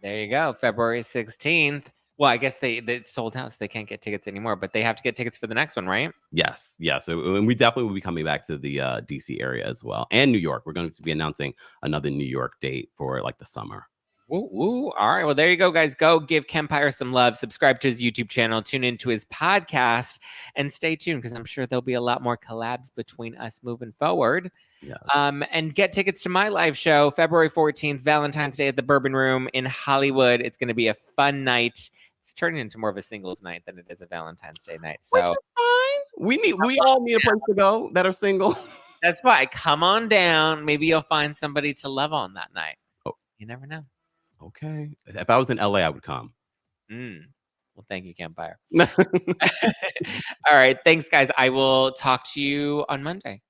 There you go. February 16th. Well, I guess they sold out, so they can't get tickets anymore, but they have to get tickets for the next one, right? Yes. So, and we definitely will be coming back to the DC area as well, and New York. We're going to be announcing another New York date for like the summer. Woo. All right. Well, there you go, guys. Go give Kempire some love. Subscribe to his YouTube channel. Tune into his podcast, and stay tuned because I'm sure there'll be a lot more collabs between us moving forward. Yeah. And get tickets to my live show February 14th, Valentine's Day at the Bourbon Room in Hollywood. It's going to be a fun night. It's turning into more of a singles night than it is a Valentine's Day night. So which is fine. We all need a place to go that are single. That's why. Come on down. Maybe you'll find somebody to love on that night. Oh, you never know. Okay. If I was in LA, I would come. Well, thank you, Kempire. All right. Thanks, guys. I will talk to you on Monday.